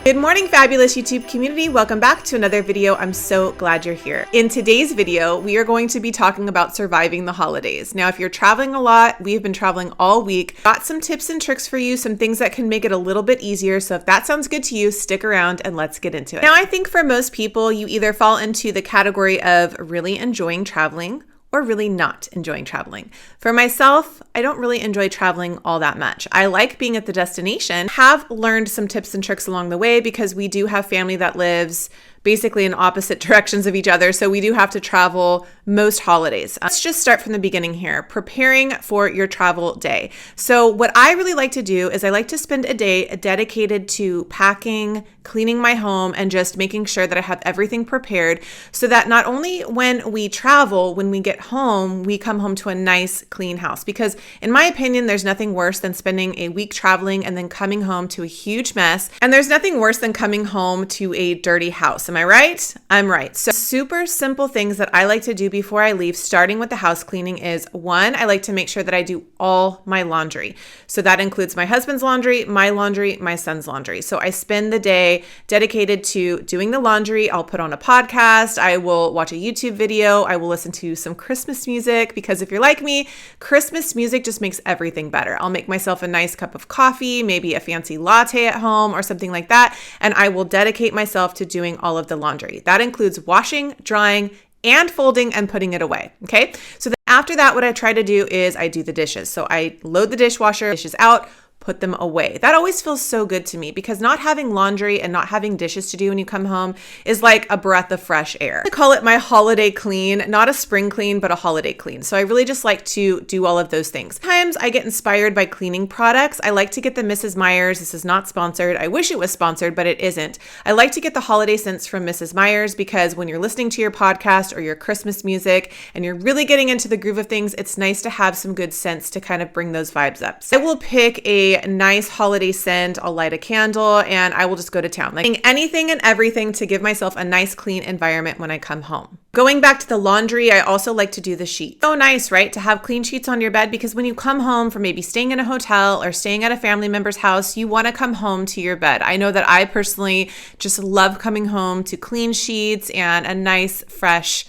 Good morning, fabulous YouTube community. Welcome back to another video. I'm so glad you're here. In today's video, we are going to be talking about surviving the holidays. Now, if you're traveling a lot, we've been traveling all week. Got some tips and tricks for you, some things that can make it a little bit easier. So if that sounds good to you, stick around and let's get into it. Now, I think for most people, you either fall into the category of really enjoying traveling or really not enjoying traveling. For myself, I don't really enjoy traveling all that much. I like being at the destination. Have learned some tips and tricks along the way because we do have family that lives basically in opposite directions of each other. So we do have to travel most holidays. Let's just start from the beginning here, preparing for your travel day. So what I really like to do is I like to spend a day dedicated to packing, cleaning my home, and just making sure that I have everything prepared so that not only when we travel, when we get home, we come home to a nice, clean house. Because in my opinion, there's nothing worse than spending a week traveling and then coming home to a huge mess. And there's nothing worse than coming home to a dirty house. Am I right? I'm right. So super simple things that I like to do before I leave, starting with the house cleaning, is one, I like to make sure that I do all my laundry. So that includes my husband's laundry, my son's laundry. So I spend the day dedicated to doing the laundry. I'll put on a podcast. I will watch a YouTube video. I will listen to some Christmas music because if you're like me, Christmas music just makes everything better. I'll make myself a nice cup of coffee, maybe a fancy latte at home or something like that. And I will dedicate myself to doing all of the laundry. That includes washing, drying, and folding and putting it away. Okay. So then after that, what I try to do is I do the dishes. So I load the dishwasher, dishes out, put them away. That always feels so good to me because not having laundry and not having dishes to do when you come home is like a breath of fresh air. I call it my holiday clean, not a spring clean, but a holiday clean. So I really just like to do all of those things. Sometimes I get inspired by cleaning products. I like to get the Mrs. Meyer's. This is not sponsored. I wish it was sponsored, but it isn't. I like to get the holiday scents from Mrs. Meyer's because when you're listening to your podcast or your Christmas music and you're really getting into the groove of things, it's nice to have some good scents to kind of bring those vibes up. So I will pick a nice holiday scent. I'll light a candle and I will just go to town, like anything and everything to give myself a nice clean environment when I come home. Going back to the laundry, I also like to do the sheets. So nice, right? To have clean sheets on your bed because when you come home from maybe staying in a hotel or staying at a family member's house, you want to come home to your bed. I know that I personally just love coming home to clean sheets and a nice, fresh,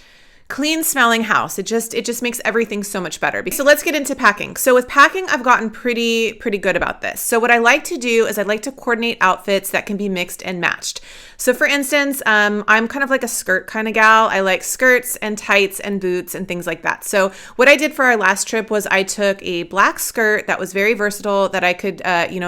clean smelling house. It just makes everything so much better. So let's get into packing. So with packing, I've gotten pretty good about this. So what I like to do is I like to coordinate outfits that can be mixed and matched. So for instance, I'm kind of like a skirt kind of gal. I like skirts and tights and boots and things like that. So what I did for our last trip was I took a black skirt that was very versatile that I could,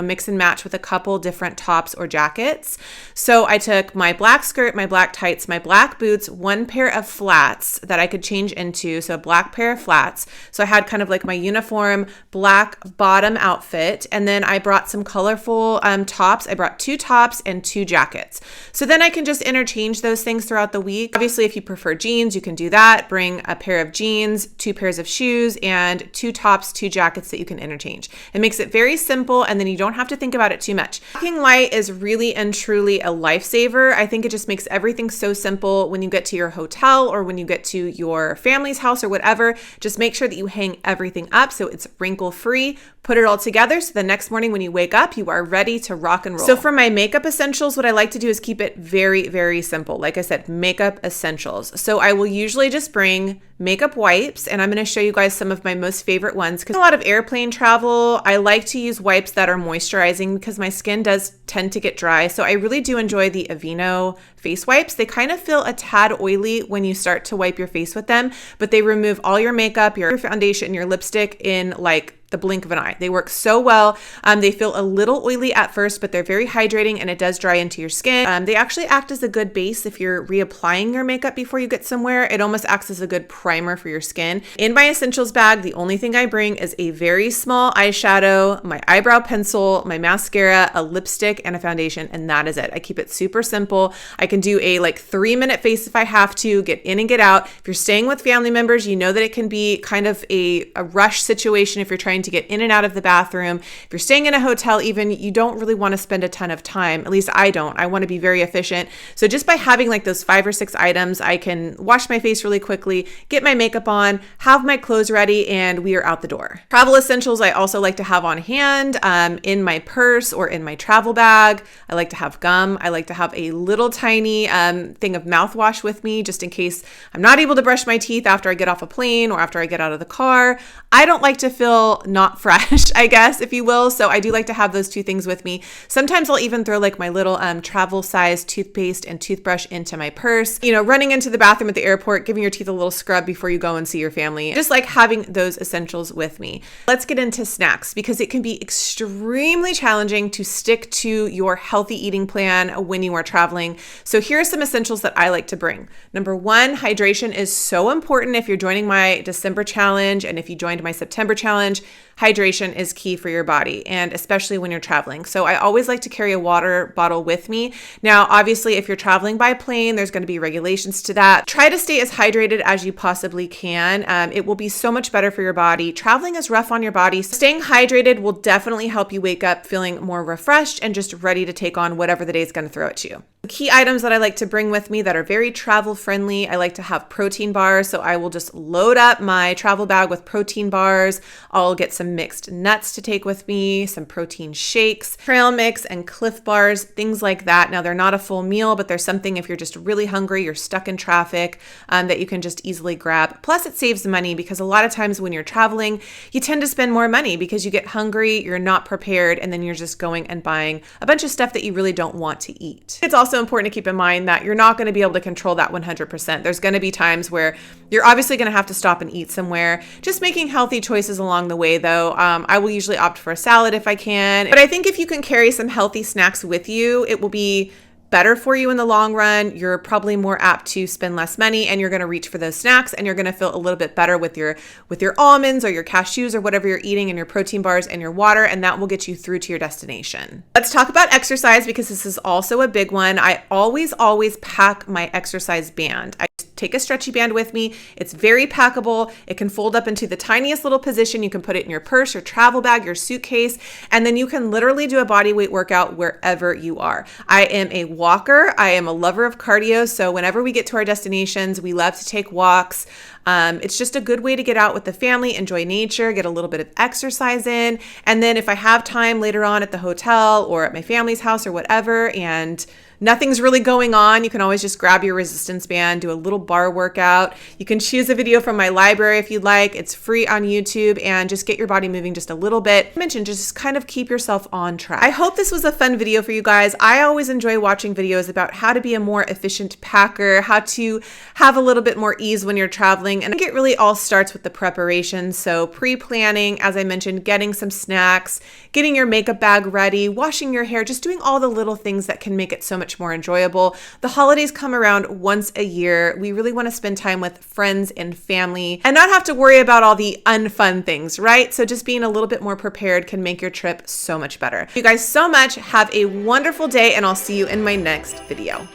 mix and match with a couple different tops or jackets. So I took my black skirt, my black tights, my black boots, one pair of flats that I could change into. So a black pair of flats. So I had kind of like my uniform black bottom outfit. And then I brought some colorful tops. I brought 2 tops and 2 jackets. So then I can just interchange those things throughout the week. Obviously, if you prefer jeans, you can do that. Bring a pair of jeans, 2 pairs of shoes, and 2 tops, 2 jackets that you can interchange. It makes it very simple, and then you don't have to think about it too much. Packing light is really and truly a lifesaver. I think it just makes everything so simple when you get to your hotel or when you get to your family's house or whatever. Just make sure that you hang everything up so it's wrinkle-free. Put it all together so the next morning when you wake up, you are ready to rock and roll. So for my makeup essentials, what I like to do is keep it very, very simple. Like I said, makeup essentials. So I will usually just bring makeup wipes, and I'm going to show you guys some of my most favorite ones because a lot of airplane travel, I like to use wipes that are moisturizing because my skin does tend to get dry. So I really do enjoy the Aveeno face wipes. They kind of feel a tad oily when you start to wipe your face with them, but they remove all your makeup, your foundation, your lipstick in like the blink of an eye. They work so well. They feel a little oily at first, but they're very hydrating and it does dry into your skin. They actually act as a good base if you're reapplying your makeup before you get somewhere. It almost acts as a good primer for your skin. In my essentials bag, the only thing I bring is a very small eyeshadow, my eyebrow pencil, my mascara, a lipstick, and a foundation, and that is it. I keep it super simple. I can do a 3-minute face if I have to, get in and get out. If you're staying with family members, you know that it can be kind of a rush situation if you're trying trying to get in and out of the bathroom. If you're staying in a hotel even, you don't really want to spend a ton of time. At least I don't. I want to be very efficient. So just by having like those 5 or 6 items, I can wash my face really quickly, get my makeup on, have my clothes ready, and we are out the door. Travel essentials I also like to have on hand in my purse or in my travel bag. I like to have gum. I like to have a little tiny thing of mouthwash with me just in case I'm not able to brush my teeth after I get off a plane or after I get out of the car. I don't like to feel not fresh, I guess, if you will. So I do like to have those 2 things with me. Sometimes I'll even throw like my little travel size toothpaste and toothbrush into my purse. You know, running into the bathroom at the airport, giving your teeth a little scrub before you go and see your family. Just like having those essentials with me. Let's get into snacks because it can be extremely challenging to stick to your healthy eating plan when you are traveling. So here are some essentials that I like to bring. Number 1, hydration is so important. If you're joining my December challenge and if you joined my September challenge, hydration is key for your body, and especially when you're traveling. So I always like to carry a water bottle with me. Now, obviously, if you're traveling by plane, there's going to be regulations to that. Try to stay as hydrated as you possibly can. It will be so much better for your body. Traveling is rough on your body. So staying hydrated will definitely help you wake up feeling more refreshed and just ready to take on whatever the day is going to throw at you. Key items that I like to bring with me that are very travel friendly. I like to have protein bars. So I will just load up my travel bag with protein bars. I'll get some mixed nuts to take with me, some protein shakes, trail mix and Cliff bars, things like that. Now they're not a full meal, but there's something if you're just really hungry, you're stuck in traffic, that you can just easily grab. Plus it saves money because a lot of times when you're traveling, you tend to spend more money because you get hungry, you're not prepared, and then you're just going and buying a bunch of stuff that you really don't want to eat. It's also important to keep in mind that you're not going to be able to control that 100%. There's going to be times where you're obviously going to have to stop and eat somewhere. Just making healthy choices along the way though. I will usually opt for a salad if I can, but I think if you can carry some healthy snacks with you, it will be better for you in the long run. You're probably more apt to spend less money and you're going to reach for those snacks and you're going to feel a little bit better with your almonds or your cashews or whatever you're eating and your protein bars and your water, and that will get you through to your destination. Let's talk about exercise because this is also a big one. I always pack my exercise band. I take a stretchy band with me. It's very packable. It can fold up into the tiniest little position. You can put it in your purse, your travel bag, your suitcase, and then you can literally do a body weight workout wherever you are. I am a walker. I am a lover of cardio. So whenever we get to our destinations, we love to take walks. It's just a good way to get out with the family, enjoy nature, get a little bit of exercise in. And then if I have time later on at the hotel or at my family's house or whatever, and nothing's really going on, you can always just grab your resistance band, do a little bar workout. You can choose a video from my library if you'd like. It's free on YouTube, and just get your body moving just a little bit. I mentioned, just kind of keep yourself on track. I hope this was a fun video for you guys. I always enjoy watching videos about how to be a more efficient packer, how to have a little bit more ease when you're traveling. And I think it really all starts with the preparation. So pre-planning, as I mentioned, getting some snacks, getting your makeup bag ready, washing your hair, just doing all the little things that can make it so much more enjoyable. The holidays come around once a year. We really want to spend time with friends and family and not have to worry about all the unfun things, right? So just being a little bit more prepared can make your trip so much better. Thank you guys so much. Have a wonderful day, and I'll see you in my next video.